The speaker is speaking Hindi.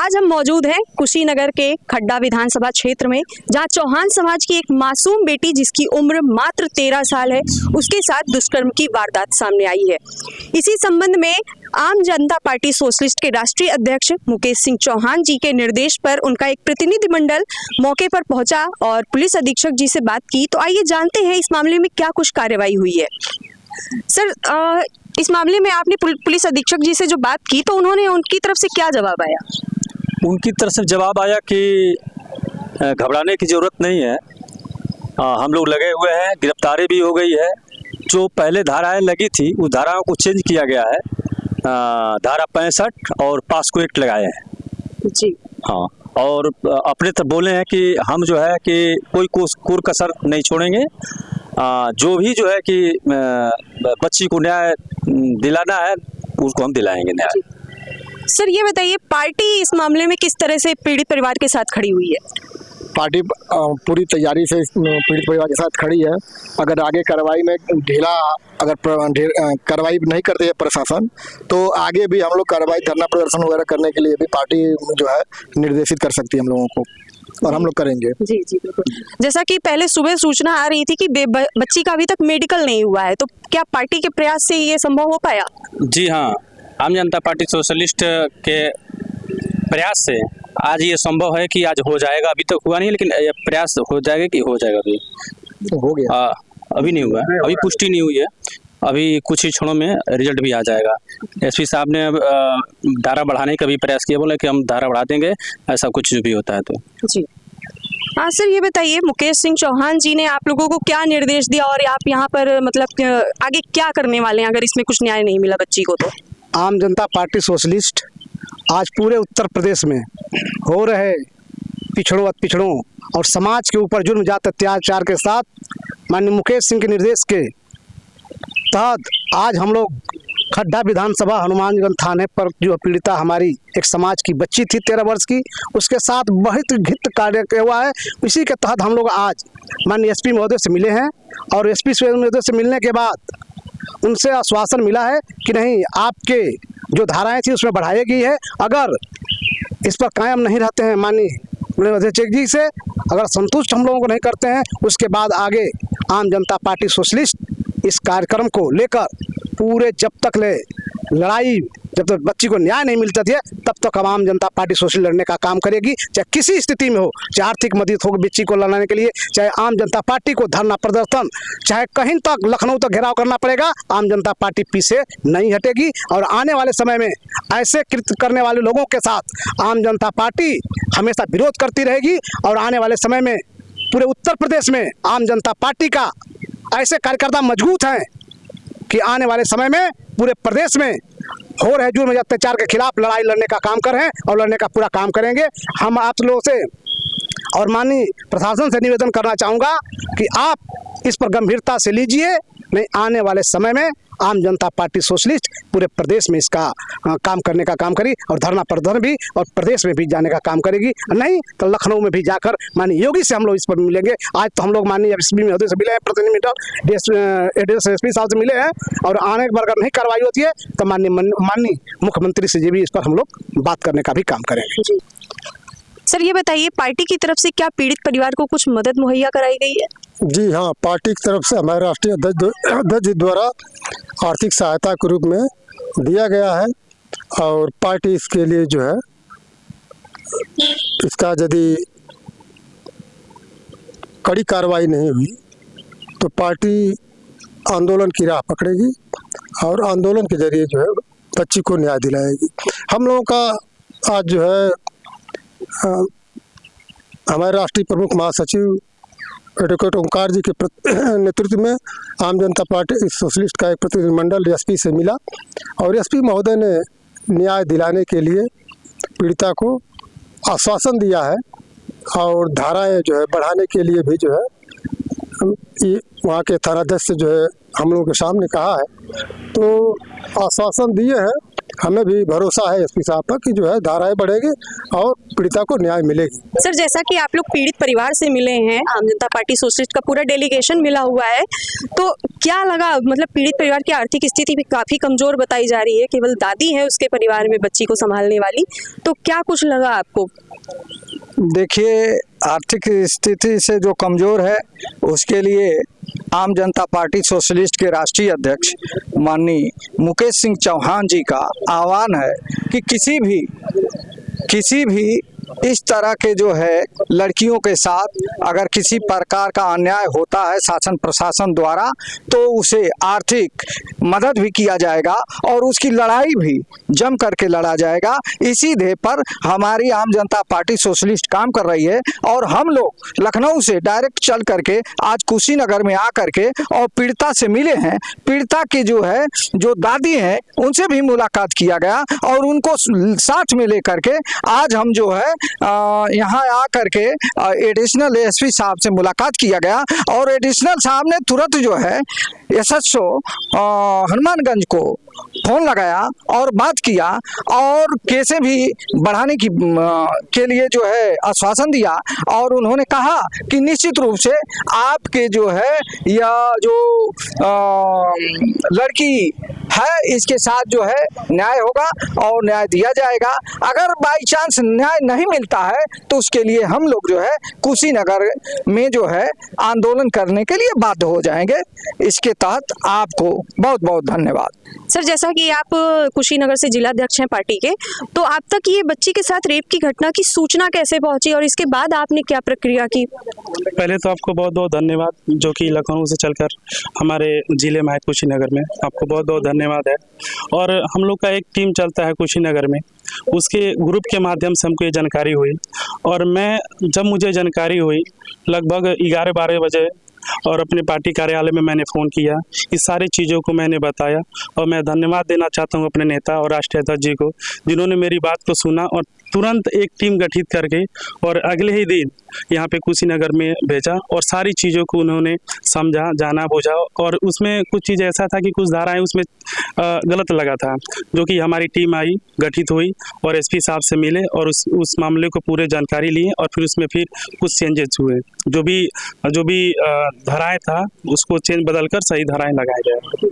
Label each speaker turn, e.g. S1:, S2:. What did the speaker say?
S1: आज हम मौजूद हैं कुशीनगर के खड्डा विधानसभा क्षेत्र में, जहां चौहान समाज की एक मासूम बेटी जिसकी उम्र मात्र 13 साल है, उसके साथ दुष्कर्म की वारदात सामने आई है। इसी संबंध में आम जनता पार्टी सोशलिस्ट के राष्ट्रीय अध्यक्ष मुकेश सिंह चौहान जी के निर्देश पर उनका एक प्रतिनिधिमंडल मौके पर पहुंचा और पुलिस अधीक्षक जी से बात की। तो आइए जानते हैं इस मामले में क्या कुछ कार्रवाई हुई है। सर, इस मामले में आपने पुलिस अधीक्षक जी से जो बात की तो उन्होंने उनकी तरफ से क्या जवाब आया?
S2: उनकी तरफ से जवाब आया कि घबराने की ज़रूरत नहीं है, हम लोग लगे हुए हैं, गिरफ्तारी भी हो गई है। जो पहले धाराएं लगी थी उस धाराओं को चेंज किया गया है, धारा 65 और पास्को एक्ट लगाए हैं
S1: जी।
S2: हाँ, और अपने तक बोले हैं कि हम जो है कि कोई कोर कसर नहीं छोड़ेंगे। जो भी जो है कि बच्ची को न्याय दिलाना है उसको हम दिलाएंगे न्याय।
S1: सर, ये बताइए पार्टी इस मामले में किस तरह से पीड़ित परिवार के साथ खड़ी हुई है?
S3: पार्टी पूरी तैयारी से पीड़ित परिवार के साथ खड़ी है। अगर आगे कार्रवाई में अगर कार्रवाई नहीं करते है प्रशासन, तो आगे भी हम लोग कार्रवाई, धरना प्रदर्शन वगैरह करने के लिए भी पार्टी जो है निर्देशित कर सकती है हम लोगों को, और हम लोग करेंगे।
S1: जी जी बिल्कुल। जैसा कि पहले सुबह सूचना आ रही थी कि बच्ची का अभी तक मेडिकल नहीं हुआ है, तो क्या पार्टी के प्रयास से ये संभव हो पाया?
S4: जी हाँ, आम जनता पार्टी सोशलिस्ट के प्रयास से आज ये संभव है कि आज हो जाएगा। अभी तक हुआ नहीं, लेकिन प्रयास हो जाएगा कि हो जाएगा। अभी
S3: हो गया,
S4: अभी नहीं हुआ है, अभी पुष्टि नहीं हुई है। अभी कुछ ही क्षणों में रिजल्ट भी आ जाएगा। एसपी साहब ने धारा बढ़ाने का भी प्रयास किया, बोला कि हम धारा बढ़ा देंगे, ऐसा कुछ जो भी होता है तो।
S1: जी हाँ सर, ये बताइए मुकेश सिंह चौहान जी ने आप लोगों को क्या निर्देश दिया और आप यहाँ पर मतलब आगे क्या करने वाले हैं अगर इसमें कुछ न्याय नहीं मिला बच्ची को? तो
S5: आम जनता पार्टी सोशलिस्ट आज पूरे उत्तर प्रदेश में हो रहे पिछड़ों अतिपिछड़ों और समाज के ऊपर जुर्म जात अत्याचार के साथ माननीय मुकेश सिंह के निर्देश के तहत आज हम लोग खड्डा विधानसभा हनुमानगंज थाने पर जो पीड़िता हमारी एक समाज की बच्ची थी 13 वर्ष की, उसके साथ बहुत घित कार्य हुआ है। इसी के तहत हम लोग आज माननीय एसपी महोदय से मिले हैं और एसपी महोदय से मिलने के बाद उनसे आश्वासन मिला है कि नहीं, आपके जो धाराएं थी उसमें बढ़ाई गई है। अगर इस पर कायम नहीं रहते हैं माननीय अध्यक्ष जी से, अगर संतुष्ट हम लोगों को नहीं करते हैं, उसके बाद आगे आम जनता पार्टी सोशलिस्ट इस कार्यक्रम को लेकर पूरे जब तक लड़ाई, जब तक बच्ची को न्याय नहीं मिलता है तब तक हम आम जनता पार्टी सोशलिस्ट लड़ने का काम करेगी, चाहे किसी स्थिति में हो, चाहे आर्थिक मदद हो बच्ची को लड़ाने के लिए, चाहे आम जनता पार्टी को धरना प्रदर्शन, चाहे कहीं तक लखनऊ तक घेराव करना पड़ेगा, आम जनता पार्टी पीछे नहीं हटेगी। और आने वाले समय में ऐसे कृत्य करने वाले लोगों के साथ आम जनता पार्टी हमेशा विरोध करती रहेगी। और आने वाले समय में पूरे उत्तर प्रदेश में आम जनता पार्टी का ऐसे कार्यकर्ता मजबूत हैं कि आने वाले समय में पूरे प्रदेश में हो रहे जुर्म अत्याचार के खिलाफ लड़ाई लड़ने का काम कर रहे हैं और लड़ने का पूरा काम करेंगे। हम आप लोगों से और माननीय प्रशासन से निवेदन करना चाहूँगा कि आप इस पर गंभीरता से लीजिए, नहीं आने वाले समय में आम जनता पार्टी सोशलिस्ट पूरे प्रदेश में इसका काम करने का काम करी और धरना प्रदर्शन भी और प्रदेश में भी जाने का काम करेगी। नहीं तो लखनऊ में भी जाकर माननीय योगी से हम लोग इस पर मिलेंगे। आज तो हम लोग माननीय एसपी महोदय से मिले हैं, प्रतिनिधिमंडल एसपी साहब से मिले हैं, और आने के बाद अगर नहीं कार्रवाई होती है तो माननीय मुख्यमंत्री से भी इस पर हम लोग बात करने का भी काम करेंगे।
S1: सर, ये बताइए पार्टी की तरफ से क्या पीड़ित परिवार को कुछ मदद मुहैया कराई गई है?
S3: जी हाँ, पार्टी की तरफ से हमारे राष्ट्रीय अध्यक्ष जी द्वारा आर्थिक सहायता के रूप में दिया गया है, और पार्टी इसके लिए जो है इसका यदि कड़ी कार्रवाई नहीं हुई तो पार्टी आंदोलन की राह पकड़ेगी और आंदोलन के जरिए जो है बच्ची को न्याय दिलाएगी। हम लोगों का आज जो है हमारे राष्ट्रीय प्रमुख महासचिव एडवोकेट ओंकार जी के नेतृत्व में आम जनता पार्टी सोशलिस्ट का एक प्रतिनिधिमंडल एसपी से मिला, और एसपी महोदय ने न्याय दिलाने के लिए पीड़िता को आश्वासन दिया है, और धाराएं जो है बढ़ाने के लिए भी जो है वहाँ के थानाध्यक्ष से जो है हम लोगों के सामने कहा है, तो आश्वासन दिए हैं हमें भी भरोसा है एसपी साहब पर कि जो है धाराएं बढ़ेगी और पीड़िता को न्याय मिलेगी।
S1: सर, जैसा कि आप लोग पीड़ित परिवार से मिले हैं, आम जनता पार्टी सोशलिस्ट का पूरा डेलीगेशन मिला हुआ है, तो क्या लगा? मतलब पीड़ित परिवार की आर्थिक स्थिति भी काफी कमजोर बताई जा रही है, केवल दादी है उसके परिवार में बच्ची को संभालने वाली, तो क्या कुछ लगा आपको?
S6: देखिए, आर्थिक स्थिति से जो कमज़ोर है उसके लिए आम जनता पार्टी सोशलिस्ट के राष्ट्रीय अध्यक्ष माननीय मुकेश सिंह चौहान जी का आह्वान है कि किसी भी इस तरह के जो है लड़कियों के साथ अगर किसी प्रकार का अन्याय होता है शासन प्रशासन द्वारा, तो उसे आर्थिक मदद भी किया जाएगा और उसकी लड़ाई भी जम करके लड़ा जाएगा। इसी ध्येय पर हमारी आम जनता पार्टी सोशलिस्ट काम कर रही है और हम लोग लखनऊ से डायरेक्ट चल करके आज कुशीनगर में आ करके और पीड़िता से मिले हैं। पीड़िता की जो दादी हैं उनसे भी मुलाकात किया गया और उनको साथ में लेकर के आज हम जो है यहाँ आ करके एडिशनल एसपी साहब से मुलाकात किया गया और एडिशनल साहब ने तुरंत जो है एसएचओ हनुमानगंज को फोन लगाया और बात किया और केसें भी बढ़ाने के लिए जो है आश्वासन दिया और उन्होंने कहा कि निश्चित रूप से आपके जो है या जो लड़की है इसके साथ जो है न्याय होगा और न्याय दिया जाएगा। अगर बाई चांस न्याय नहीं मिलता है तो उसके लिए हम लोग जो है कुशीनगर में जो है आंदोलन करने के लिए बाध्य हो जाएंगे। इसके तहत आपको बहुत बहुत धन्यवाद।
S1: सर, जैसा कि आप कुशीनगर से जिलाध्यक्ष हैं पार्टी के, तो आप तक ये बच्ची के साथ रेप की घटना की सूचना कैसे पहुंची और इसके बाद आपने क्या प्रक्रिया की?
S7: पहले तो आपको बहुत बहुत धन्यवाद जो कि लखनऊ से चलकर हमारे जिले में है कुशीनगर में, आपको बहुत बहुत धन्यवाद है। और हम लोग का एक टीम चलता है कुशीनगर में, उसके ग्रुप के माध्यम से हमको ये जानकारी हुई और जब मुझे जानकारी हुई लगभग 11-12 बजे और अपने पार्टी कार्यालय में मैंने फ़ोन किया, इस सारी चीज़ों को मैंने बताया और मैं धन्यवाद देना चाहता हूं अपने नेता और राष्ट्रीय अध्यक्ष जी को, जिन्होंने मेरी बात को सुना और तुरंत एक टीम गठित करके और अगले ही दिन यहाँ पे कुशीनगर में भेजा और सारी चीज़ों को उन्होंने समझा, जाना, बुझा। और उसमें कुछ चीज़ ऐसा था कि कुछ धाराएं उसमें गलत लगा था, जो कि हमारी टीम आई, गठित हुई और एसपी साहब से मिले और उस मामले को पूरे जानकारी लिए और फिर उसमें फिर कुछ चेंजेस हुए, जो भी धाराएं था उसको बदल कर सही धाराएं लगाया गया।